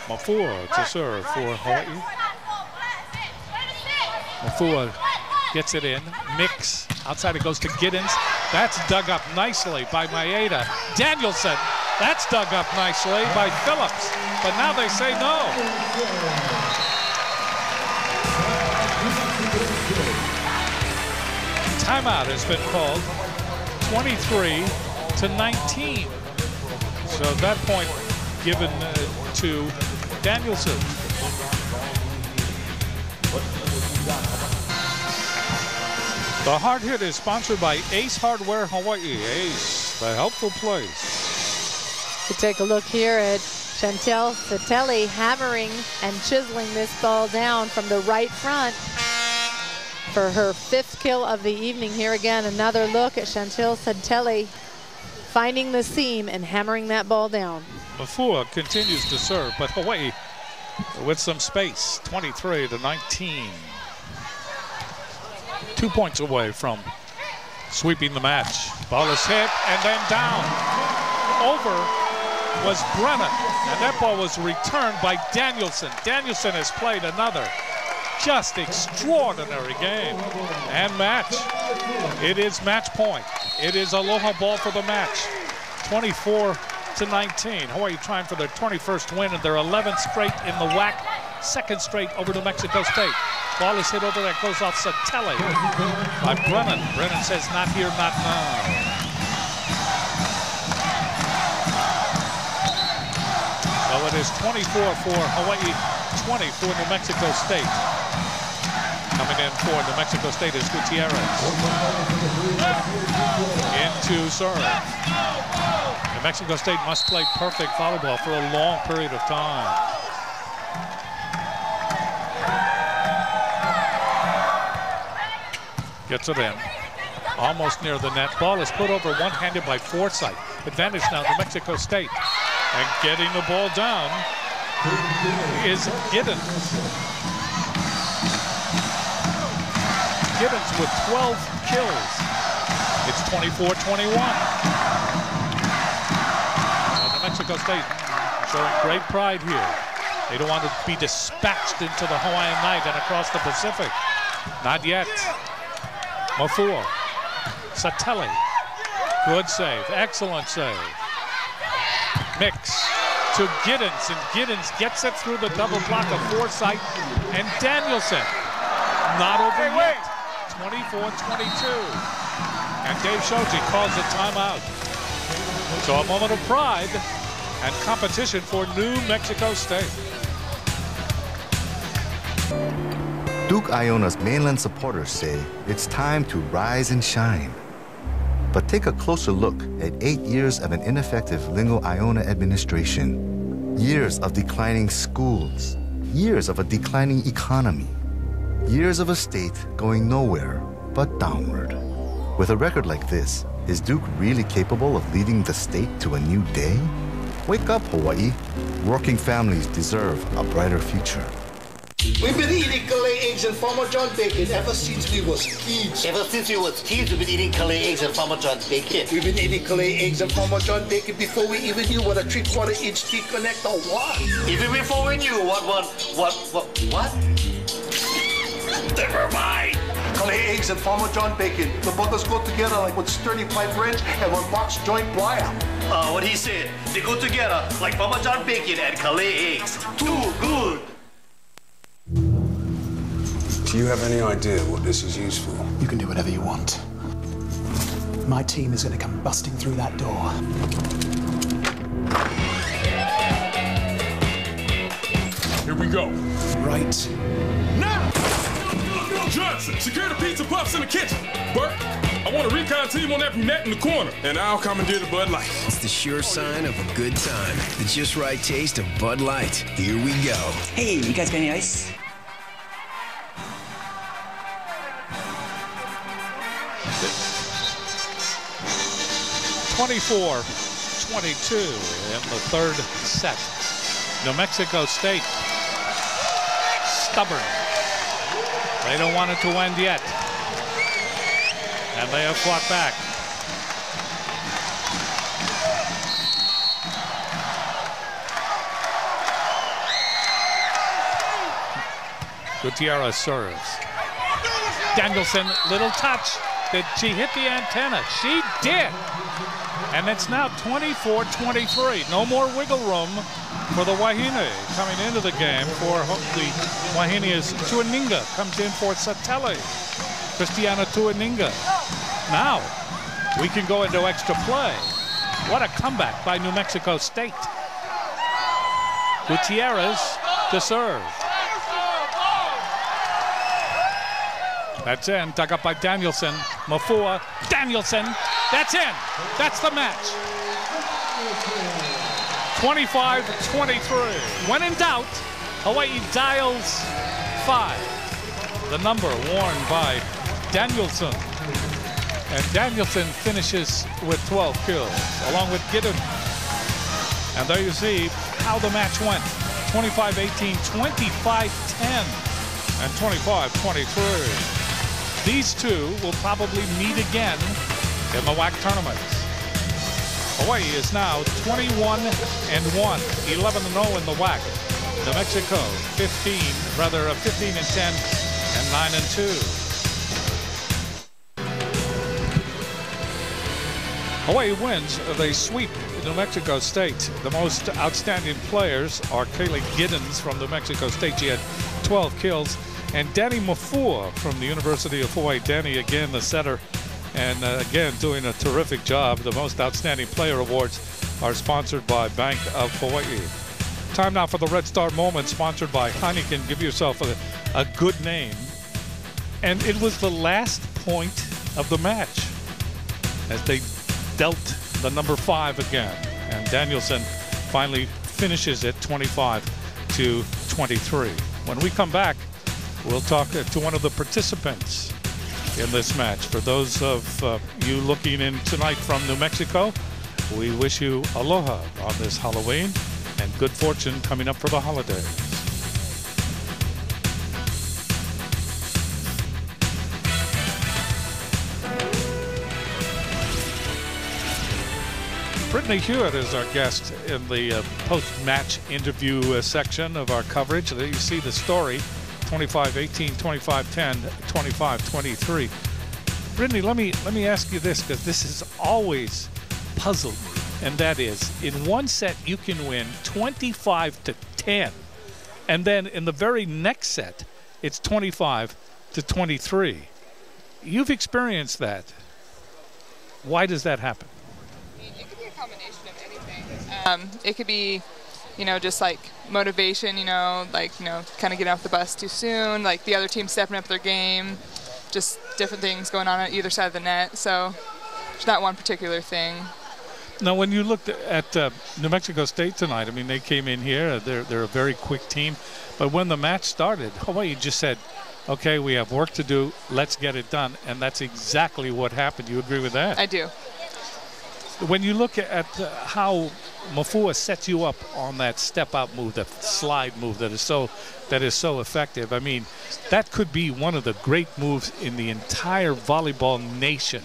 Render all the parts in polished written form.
Mafua to serve for Hawaii. Mafua gets it in. Mix. Outside it goes to Giddens. That's dug up nicely by Maeda. Danielson. That's dug up nicely by Phillips. But now they say no. Timeout has been called. 23-19. So at that point given to Danielson. The Hard Hit is sponsored by Ace Hardware Hawaii. Ace, the helpful place. We take a look here at Chantel Satelli hammering and chiseling this ball down from the right front for her 5th kill of the evening. Here again, another look at Chantel Satelli finding the seam and hammering that ball down. Mafua continues to serve, but Hawaii with some space, 23-19. 2 points away from sweeping the match. Ball is hit and then down. Over was Brennan, and that ball was returned by Danielson. Danielson has played another just extraordinary game. And match. It is match point. It is aloha ball for the match. 24-19. Hawaii trying for their 21st win and their 11th straight in the WAC. 2nd straight over New Mexico State. Ball is hit over, that goes off Satelli by Brennan. Brennan says, not here, not now. So it is 24 for Hawaii, 20 for New Mexico State. Coming in for New Mexico State is Gutierrez. Into serve. New Mexico State must play perfect volleyball for a long period of time. Gets it in. Almost near the net. Ball is put over one-handed by Forsythe. Advantage now New Mexico State. And getting the ball down is Giddens. Giddens with 12 kills. It's 24-21. New Mexico State showing great pride here. They don't want to be dispatched into the Hawaiian night and across the Pacific. Not yet. Mafua, Satelli, good save, excellent save. Mix to Giddens, and Giddens gets it through the double block of Forsythe and Danielson. Not over yet, 24-22. And Dave Shoji calls a timeout. So a moment of pride and competition for New Mexico State. Duke Iona's mainland supporters say it's time to rise and shine. But take a closer look at 8 years of an ineffective Lingo Iona administration. Years of declining schools. Years of a declining economy. Years of a state going nowhere but downward. With a record like this, is Duke really capable of leading the state to a new day? Wake up, Hawaii. Working families deserve a brighter future. We've been eating Calais eggs and Farmer John bacon ever since we was kids. Ever since we was kids, we've been eating Calais eggs and Farmer John bacon. We've been eating Calais eggs and Farmer John bacon before we even knew what a 3/4-inch T-connector was. Even before we knew what? Never mind. Calais eggs and Farmer John bacon. The butters go together like one sturdy pipe wrench and one box joint plier. What he said, they go together like Farmer John bacon and Calais eggs. Too good. Do you have any idea what this is used for? You can do whatever you want. My team is going to come busting through that door. Here we go. Right now! Bill Johnson, secure the pizza puffs in the kitchen. Bert, I want a recon team on that brunette in the corner. And I'll commandeer the Bud Light. It's the sure sign of a good time. The just right taste of Bud Light. Here we go. Hey, you guys got any ice? (24-22) in the third set. New Mexico State stubborn. They don't want it to end yet. And they have fought back. Gutierrez serves. Danielson, little touch. Did she hit the antenna? She did. And it's now 24-23. No more wiggle room for the Wahine. Coming into the game for the Wahine is Tuaninga. Comes in for Satele. Christiana Tuaninga. Now, we can go into extra play. What a comeback by New Mexico State. Gutierrez to serve. That's in. Dug up by Danielson. Mafua. Danielson. That's in. That's the match. 25-23. When in doubt, Hawaii dials 5. The number worn by Danielson. And Danielson finishes with 12 kills, along with Giddens. And there you see how the match went. 25-18, 25-10, and 25-23. These two will probably meet again in the WAC tournaments. Hawaii is now 21-1, 11-0 in the WAC. New Mexico 15-10, and 9-2. Hawaii wins. They sweep New Mexico State. The most outstanding players are Kaylee Giddens from New Mexico State. She had 12 kills. And Danny Mafua from the University of Hawaii. Danny, again, the setter, and again, doing a terrific job. The most outstanding player awards are sponsored by Bank of Hawaii. Time now for the Red Star Moment, sponsored by Heineken. Give yourself a good name. And it was the last point of the match as they dealt the number 5 again. And Danielson finally finishes it 25-23. When we come back, we'll talk to one of the participants in this match. For those of you looking in tonight from New Mexico, we wish you aloha on this Halloween and good fortune coming up for the holidays. Brittany Hewitt is our guest in the post-match interview section of our coverage. There you see the story. 25-18, 25-10, 25-23. Brittany, let me ask you this, because this has always puzzled me, and that is, in one set you can win 25-10, and then in the very next set it's 25-23. You've experienced that. Why does that happen? I mean, it could be a combination of anything. It could be, just like motivation, kind of getting off the bus too soon, like the other team stepping up their game, just different things going on either side of the net. So there's not one particular thing. Now, when you looked at New Mexico State tonight, I mean, they came in here, they're a very quick team, but when the match started, Hawaii just said, okay, we have work to do, let's get it done, and that's exactly what happened. You agree with that? I do. When you look at how Mafua sets you up on that step-out move, that slide move that is so effective, I mean, that could be one of the great moves in the entire volleyball nation.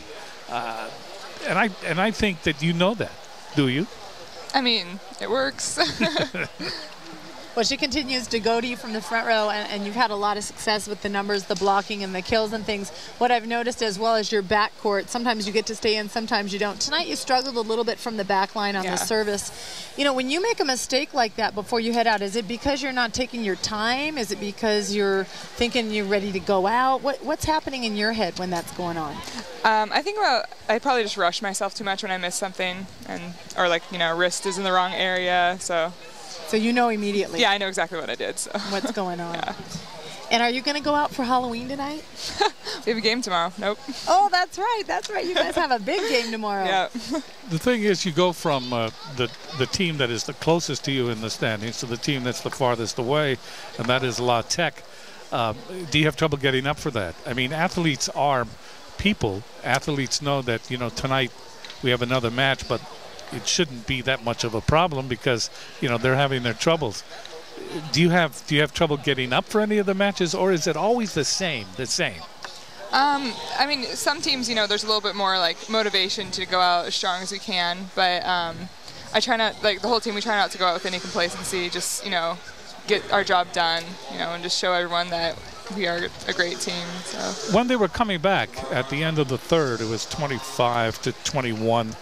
And I think that you know that, do you? I mean, it works. Well, she continues to go to you from the front row, and you've had a lot of success with the numbers, the blocking, and the kills and things. What I've noticed as well as your backcourt, sometimes you get to stay in, sometimes you don't. Tonight you struggled a little bit from the back line on the service. When you make a mistake like that before you head out, is it because you're not taking your time? Is it because you're thinking you're ready to go out? What's happening in your head when that's going on? I think I probably just rush myself too much when I miss something, or wrist is in the wrong area, so you know immediately. Yeah, I know exactly what I did. So what's going on? Yeah. And are you going to go out for Halloween tonight? We have a game tomorrow. Nope. Oh, that's right. That's right. You guys have a big game tomorrow. Yeah. The thing is, you go from the team that is the closest to you in the standings to the team that's the farthest away, and that is La Tech. Do you have trouble getting up for that? I mean, athletes are people. Athletes know that, tonight we have another match, but it shouldn't be that much of a problem because, they're having their troubles. Do you have trouble getting up for any of the matches, or is it always the same? I mean, some teams, there's a little bit more like motivation to go out as strong as we can, but I try not, the whole team, we try not to go out with any complacency, just, get our job done, you know, and just show everyone that we are a great team. So when they were coming back at the end of the third, it was 25-21,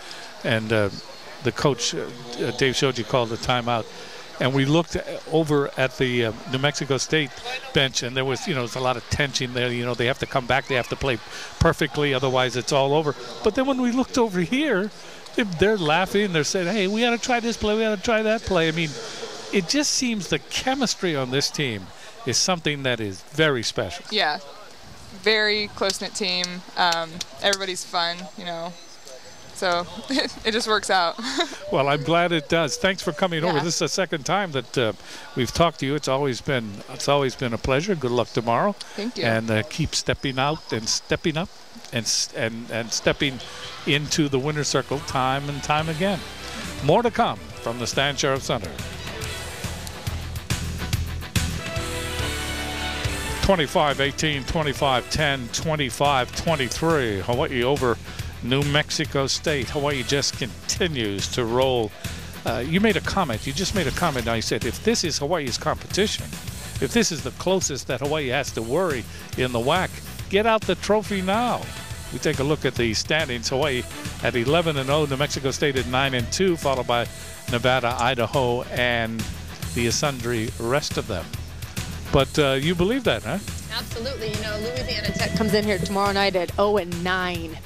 and the coach Dave Shoji called a timeout. And we looked over at the New Mexico State bench, and there was, you know, there's a lot of tension there. You know, they have to come back, they have to play perfectly, otherwise it's all over. But then when we looked over here, they're laughing, they're saying, hey, we got to try this play, we got to try that play. I mean, it just seems the chemistry on this team is something that is very special. Yeah, very close-knit team. Everybody's fun, you know. So it just works out. Well, I'm glad it does. Thanks for coming over. This is the second time that we've talked to you. It's always been a pleasure. Good luck tomorrow. Thank you. And keep stepping out and stepping up and stepping into the winner's circle time and time again. More to come from the Stan Sheriff Center. 25-18, 25-10, 25-23. Hawaii over New Mexico State. Hawaii just continues to roll. You made a comment. You just made a comment. Now you said, if this is Hawaii's competition, if this is the closest that Hawaii has to worry in the WAC, get out the trophy now. We take a look at the standings. Hawaii at 11-0, New Mexico State at 9-2, followed by Nevada, Idaho, and the sundry rest of them. But you believe that, huh? Absolutely. You know, Louisiana Tech comes in here tomorrow night at 0-9.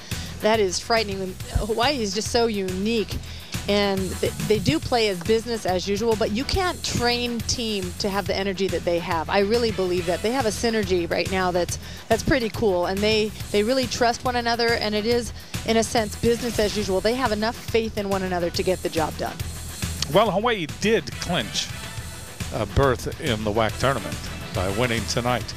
That is frightening. Hawaii is just so unique, and they do play as business as usual, but you can't train team to have the energy that they have. I really believe that. They have a synergy right now that's pretty cool, and they really trust one another, and it is, in a sense, business as usual. They have enough faith in one another to get the job done. Well, Hawaii did clinch a berth in the WAC tournament by winning tonight.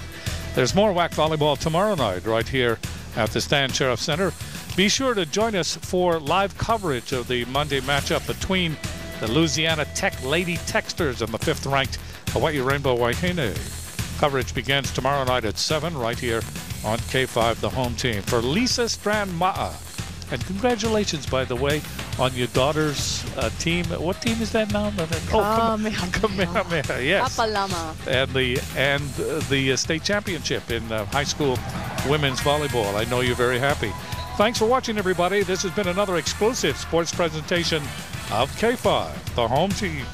There's more WAC volleyball tomorrow night right here at the Stan Sheriff Center. Be sure to join us for live coverage of the Monday matchup between the Louisiana Tech Lady Texters and the 5th-ranked Hawaii Rainbow Wahine. Coverage begins tomorrow night at 7 right here on K5, the home team. For Lisa Strand-Ma'a, and congratulations, by the way, on your daughter's team. What team is that now? Kamehameha, yes. Papalama. And the state championship in high school women's volleyball. I know you're very happy. Thanks for watching, everybody. This has been another exclusive sports presentation of K5, the home team.